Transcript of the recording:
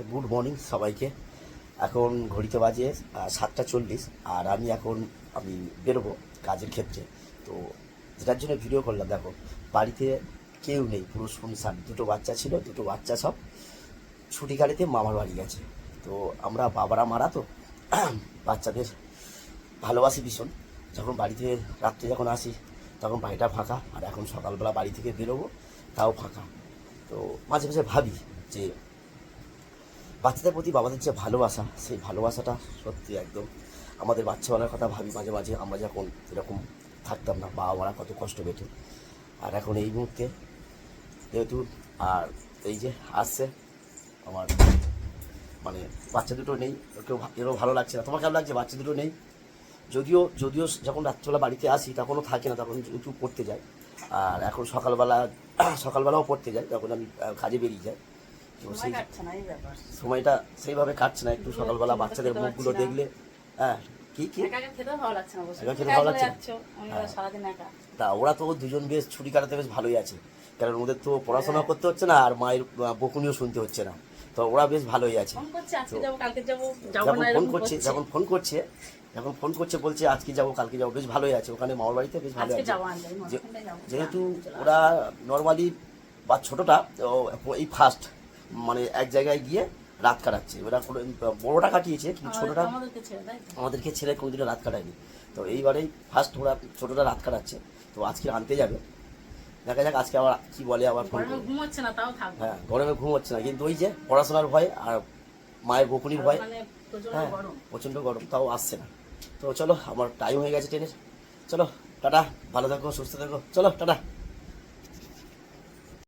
Good morning সবাইকে। এখন ঘড়িতে বাজে 7:40 আর আমি বেরোবো কাজের ক্ষেত্রে। তো যেটার জন্য ভিডিও করলাম, দেখো বাড়িতে কেউ নেই, পুরো শুনশান। দুটো বাচ্চা ছিল, দুটো বাচ্চা সব ছুটি গাড়িতে মামার বাড়ি গেছে। তো আমরা বাবারা মারা তো বাচ্চাদের ভালোবাসি ভীষণ। যখন বাড়িতে রাত্রে যখন আসি তখন বাড়িটা ফাঁকা, আর এখন সকালবেলা বাড়ি থেকে বেরোবো তাও ফাঁকা। তো মাঝে মাঝে ভাবি যে বাচ্চাদের প্রতি বাবাদের যে ভালোবাসা, সেই ভালোবাসাটা সত্যি একদম। আমাদের বাচ্চাবেলার কথা ভাবি মাঝে মাঝে, আমরা যখন এরকম থাকতাম না, বাবা মারা কত কষ্ট পেত। আর এখন এই মুহূর্তে যেহেতু আর এই যে আসছে আমার মানে বাচ্চা দুটো নেই, এরও ভালো লাগছে না। তোমার কেমন লাগছে বাচ্চা দুটো নেই? যদিও যদিও যখন রাত্রবেলা বাড়িতে আসি তখনও থাকে না, তখন একটু পড়তে যাই। আর এখন সকালবেলাও পড়তে যাই, তখন আমি কাজে বেরিয়ে যাই। তো সেই সময়টা সেইভাবে কাটছে না। একটু সকালবেলা বাচ্চাদের মুখগুলো দেখলে কি খেতে ভালো লাগছে না। তা ওরা তো দুজন বেশ ছুটি কাটাতে বেশ ভালোই আছে, কারণ ওদের তো পড়াশোনা করতে হচ্ছে না আর মায়ের বকুনিও শুনতে হচ্ছে না। তো ওরা বেশ ভালোই আছে। যখন ফোন করছে বলছে আজকে যাবো কালকে যাবো, বেশ ভালোই আছে ওখানে মামার বাড়িতে, বেশ ভালো আছে। যেহেতু ওরা নর্মালি বা ছোটটা এই ফার্স্ট মানে এক জায়গায় গিয়ে রাত কাটাচ্ছে। ওরা বড়োটা কাটিয়েছে, কিন্তু ছোটটা আমাদেরকে ছেড়ে কোনোদিনও রাত কাটায়নি। তো এইবারেই ফার্স্ট ওরা ছোটটা রাত কাটাচ্ছে। তো আজকে আনতে যাবে, দেখা যাক আজকে আবার কি বলে। আবার ঘুমোচ্ছে না, তাও থাকবে। হ্যাঁ, গরমে ঘুম হচ্ছে না, কিন্তু ওই যে পড়াশোনার ভয় আর মায়ের বকুনির ভয়। হ্যাঁ, প্রচণ্ড গরম, তাও আসছে না। তো চলো, আমার টাইম হয়ে গেছে ট্রেনের। চলো টাটা, ভালো থাকো, সুস্থ থাকো, চলো টাটা।